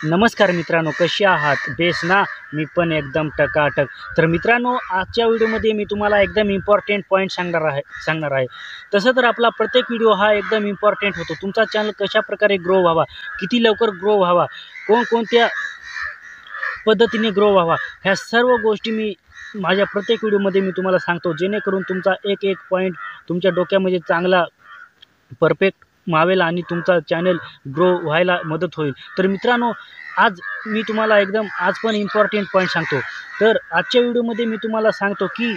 नमस्कार मित्रांनो, कसे आहात? बेस ना? मी पण एकदम टकाटक. तर मित्रांनो, आजच्या व्हिडिओमध्ये मी तुम्हाला एकदम इम्पॉर्टंट पॉईंट सांगणार आहे. तसं तर आपला प्रत्येक व्हिडिओ हा एकदम इम्पॉर्टंट होतो. तुमचा चॅनल कशाप्रकारे ग्रो व्हावा, किती लवकर ग्रो व्हावा, कोणकोणत्या पद्धतीने ग्रो व्हावा, ह्या सर्व गोष्टी मी माझ्या प्रत्येक व्हिडिओमध्ये मी तुम्हाला सांगतो, जेणेकरून तुमचा एक एक पॉईंट तुमच्या डोक्यामध्ये चांगला परफेक्ट मावेल आणि तुमचा चॅनल ग्रो व्हायला मदत होईल. तर मित्रांनो, आज मी तुम्हाला आज पण इम्पॉर्टंट पॉईंट सांगतो. तर आजच्या व्हिडिओमध्ये मी तुम्हाला सांगतो की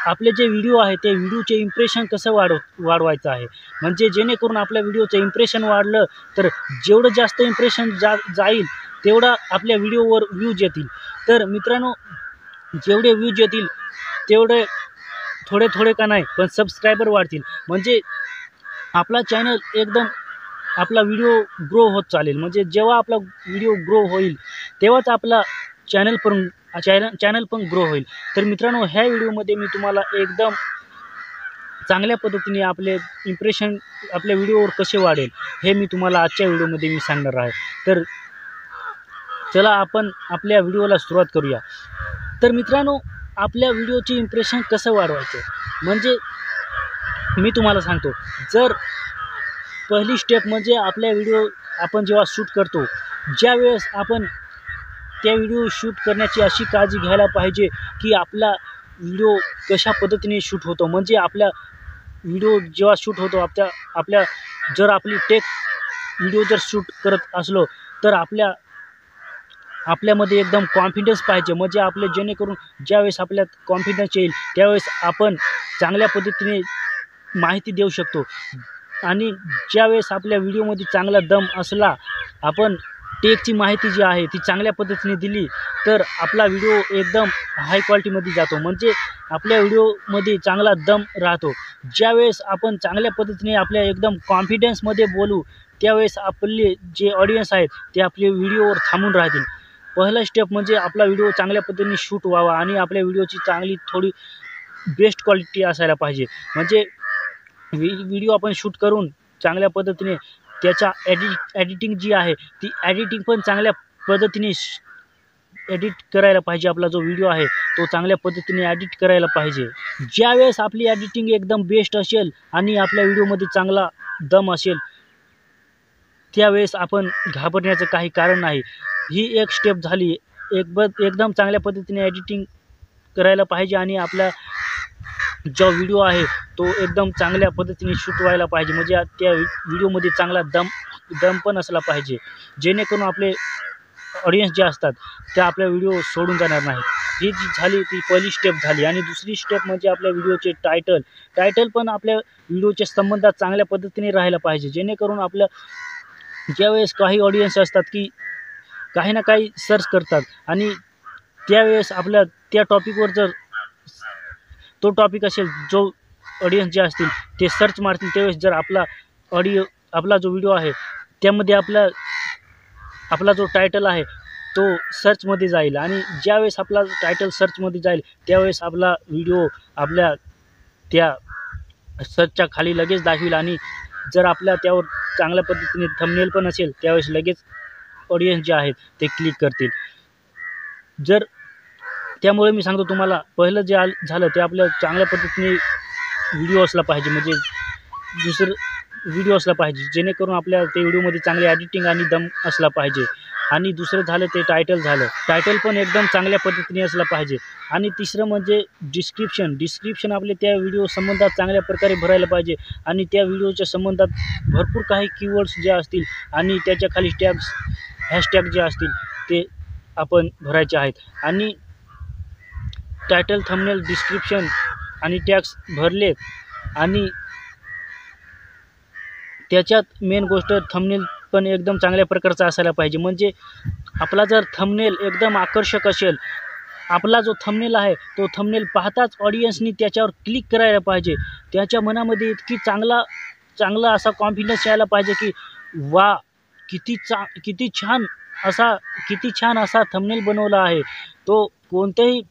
आपले जे व्हिडिओ आहे ते व्हिडिओचे इम्प्रेशन कसं वाढवायचं आहे. म्हणजे जेणेकरून आपल्या व्हिडिओचं इम्प्रेशन वाढलं तर जेवढं जास्त इम्प्रेशन जाईल तेवढा आपल्या व्हिडिओवर व्ह्यूज येतील. तर मित्रांनो, जेवढे व्ह्यूज येतील तेवढे थोडे का नाही पण सबस्क्रायबर वाढतील. म्हणजे आपला चॅनल आपला व्हिडिओ ग्रो होत चालेल. म्हणजे जेव्हा आपला व्हिडिओ ग्रो होईल तेव्हाच आपला चॅनल पण ग्रो होईल. तर मित्रांनो, ह्या व्हिडिओमध्ये मी तुम्हाला एकदम चांगल्या पद्धतीने आपले इम्प्रेशन आपल्या व्हिडिओवर कसे वाढेल हे मी तुम्हाला आजच्या व्हिडिओमध्ये मी सांगणार आहे. तर चला आपण आपल्या व्हिडिओला सुरुवात करूया. तर मित्रांनो, आपल्या व्हिडिओचे इम्प्रेशन कसं वाढवायचं म्हणजे मी तुम्हाला सांगतो. जर पहिली स्टेप म्हणजे आपल्या व्हिडिओ आपण जेव्हा शूट करतो, ज्यावेळेस आपण त्या व्हिडिओ शूट करण्याची अशी काळजी घ्यायला पाहिजे की आपला व्हिडिओ कशा पद्धतीने शूट होतो. म्हणजे आपला व्हिडिओ जेव्हा शूट होतो जर आपली व्हिडिओ जर शूट करत असलो तर आपल्यामध्ये एकदम कॉन्फिडन्स पाहिजे. म्हणजे आपले जेणेकरून ज्यावेळेस आपल्यात कॉन्फिडन्स येईल त्यावेळेस आपण चांगल्या पद्धतीने माहिती देऊ शकतो. आणि ज्यावेळेस आपल्या व्हिडिओमध्ये चांगला दम असला, आपण टेकची माहिती जी आहे ती चांगल्या पद्धतीने दिली तर आपला व्हिडिओ एकदम हाय क्वालिटीमध्ये जातो. म्हणजे आपल्या व्हिडिओमध्ये चांगला दम राहतो. ज्यावेळेस आपण चांगल्या पद्धतीने आपल्या एकदम कॉन्फिडन्समध्ये बोलू त्यावेळेस आपले जे ऑडियन्स आहेत ते आपले व्हिडिओवर थांबून राहतील. पहिला स्टेप म्हणजे आपला व्हिडिओ चांगल्या पद्धतीने शूट व्हावा आणि आपल्या व्हिडिओची चांगली थोडी बेस्ट क्वालिटी असायला पाहिजे. म्हणजे व्हिडिओ आपण शूट करून चांगल्या पद्धतीने त्याच्या एडिटिंग जी आहे ती एडिटिंग पण चांगल्या पद्धतीने एडिट करायला पाहिजे. आपला जो व्हिडिओ आहे तो चांगल्या पद्धतीने एडिट करायला पाहिजे. ज्यावेळेस आपली एडिटिंग एकदम बेस्ट असेल आणि आपल्या व्हिडिओमध्ये चांगला दम असेल त्यावेळेस आपण घाबरण्याचं काही कारण नाही. ही एक स्टेप झाली. एकदम चांगल्या पद्धतीने एडिटिंग करायला पाहिजे आणि आपला जो व्हिडिओ आहे तो एकदम चांगल्या पद्धतीने शूट व्हायला पाहिजे. म्हणजे त्या व्हिडिओमध्ये चांगला दम पण असला पाहिजे, जेणेकरून आपले ऑडियन्स जे असतात त्या आपल्या व्हिडिओ सोडून जाणार नाहीत. ही जी झाली ती पहिली स्टेप झाली. आणि दुसरी स्टेप म्हणजे आपल्या व्हिडिओचे टायटल पण आपल्या व्हिडिओच्या संबंधात चांगल्या पद्धतीने राहायला पाहिजे. जेणेकरून आपल्या ज्यावेळेस काही ऑडियन्स असतात की काही ना काही सर्च करतात आणि त्यावेळेस आपल्या त्या टॉपिकवर जर तो टॉपिक असेल, जो ऑडियन्स जे असतील ते सर्च मारतील, त्यावेळेस जर आपला जो व्हिडिओ आहे त्यामध्ये आपला जो टायटल आहे तो सर्चमध्ये जाईल. आणि ज्यावेळेस आपला टायटल सर्चमध्ये जाईल त्यावेळेस आपला व्हिडिओ आपल्या त्या सर्चच्या खाली लगेच दाखवेल. आणि जर आपल्या त्यावर चांगल्या पद्धतीने थंबनेल पण असेल त्यावेळेस लगेच ऑडियन्स जे आहेत ते क्लिक करतील. त्यामुळे मी सांगतो तुम्हाला, पहिलं जे झालं ते आपल्या चांगल्या पद्धतीने व्हिडिओ असला पाहिजे. म्हणजे दुसरं व्हिडिओ असला पाहिजे जेणेकरून आपल्या ते व्हिडिओमध्ये चांगले एडिटिंग आणि दम असला पाहिजे. आणि दुसरं झालं ते टायटल पण एकदम चांगल्या पद्धतीने असला पाहिजे. आणि तिसरं म्हणजे डिस्क्रिप्शन आपले त्या व्हिडिओ संबंधात चांगल्या प्रकारे भरायला पाहिजे. आणि त्या व्हिडिओच्या संबंधात भरपूर काही कीवर्ड्स जे असतील आणि त्याच्या खाली हॅशटॅग जे असतील ते आपण भरायचे आहेत. आणि टायटल, थंबनेल, डिस्क्रिप्शन आणि टॅग्स भरले आणि त्याच्यात मेन गोष्ट थंबनेल पण एकदम चांगल्या प्रकारचा असायला पाहिजे. म्हणजे आपला जर थंबनेल एकदम आकर्षक असेल, आपला जो थंबनेल आहे तो थंबनेल पाहताच ऑडियन्सनी त्याच्यावर क्लिक करायला पाहिजे. त्याच्या मनामध्ये इतकी चांगला असा कॉन्फिडन्स यायला पाहिजे की वा, किती छान असा थंबनेल बनवला आहे. तो कोणत्याही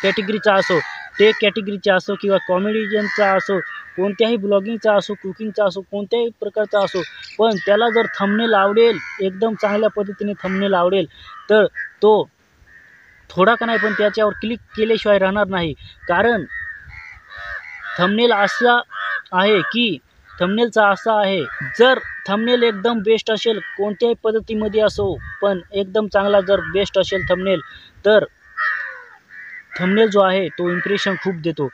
कॅटेगरीचा असो, टेक कॅटेगरीचा असो किंवा कॉमेडियनचा असो कोणत्याही ब्लॉगिंगचा असो, कुकिंगचा असो, कोणत्याही प्रकारचा असो, पण त्याला जर थंबनेल आवडेल, एकदम चांगल्या पद्धतीने थंबनेल आवडेल, तर तो थोडा का नाही पण त्याच्यावर क्लिक केल्याशिवाय राहणार नाही. कारण थंबनेल असा आहे की थंबनेलचा असा आहे, जर थंबनेल एकदम बेस्ट असेल, कोणत्याही पद्धतीमध्ये असो, पण एकदम चांगला जर बेस्ट असेल थंबनेल, तर थंबनेल जो आहे तो इम्प्रेशन खूप देतो.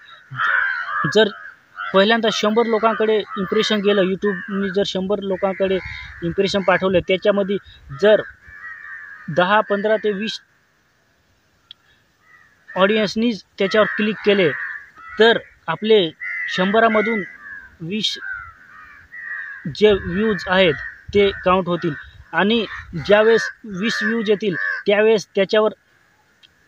जर पहिल्यांदा 100 लोकांकडे इम्प्रेशन गेलं, यूट्यूबनी जर 100 लोकांकडे इम्प्रेशन पाठवलं, त्याच्यामध्ये जर 10, 15 ते 20 ऑडियन्सनीच त्याच्यावर क्लिक केले, तर आपले 100मधून 20 जे व्ह्यूज आहेत ते काउंट होतील. आणि ज्यावेळेस 20 व्ह्यूज येतील, त्यावेळेस त्याच्यावर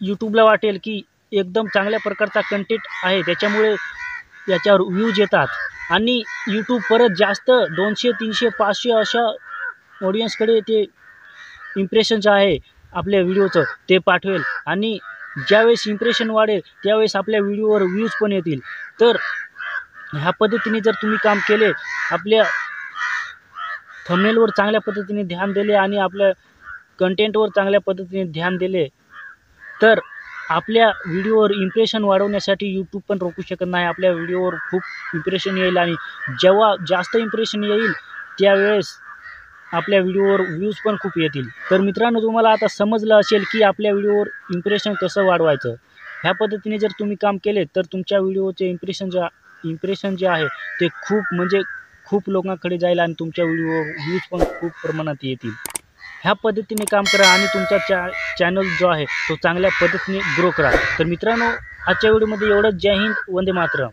यूट्यूबला वाटेल की एकदम चांगल्या प्रकारचा कंटेंट आहे, त्याच्यामुळे याच्यावर व्ह्यूज येतात. आणि यूट्यूब परत जास्त 200, 300, 500 अशा ऑडियन्सकडे ते इम्प्रेशन जे आहे आपल्या व्हिडिओचं ते पाठवेल. आणि ज्यावेळेस इम्प्रेशन वाढेल, त्यावेळेस आपल्या व्हिडिओवर व्ह्यूज पण येतील. तर ह्या पद्धतीने जर तुम्ही काम केले, आपल्या थंबनेलवर चांगल्या पद्धतीने ध्यान दिले आणि आपल्या कंटेंटवर चांगल्या पद्धतीने ध्यान दिले, तर आपल्या व्हिडिओवर इम्प्रेशन वाढवण्यासाठी यूट्यूब पण रोखू शकत नाही. आपल्या व्हिडिओवर खूप इम्प्रेशन येईल आणि जेव्हा जास्त इम्प्रेशन येईल, त्यावेळेस आपल्या व्हिडिओवर व्ह्यूज पण खूप येतील. तर मित्रांनो, तुम्हाला आता समजलं असेल की आपल्या व्हिडिओवर इम्प्रेशन कसं वाढवायचं. ह्या पद्धतीने जर तुम्ही काम केले, तर तुमच्या व्हिडिओचे इम्प्रेशन जे आहे ते खूप म्हणजे खूप लोकांकडे जाईल आणि तुमच्या व्हिडिओवर व्ह्यूज पण खूप प्रमाणात येतील. ह्या पद्धतीने काम करा आणि तुमचा चॅनल जो आहे तो चांगल्या पद्धतीने ग्रो करा. तर मित्रांनो, आजच्या व्हिडिओमध्ये एवढंच. जय हिंद, वंदे मातरम.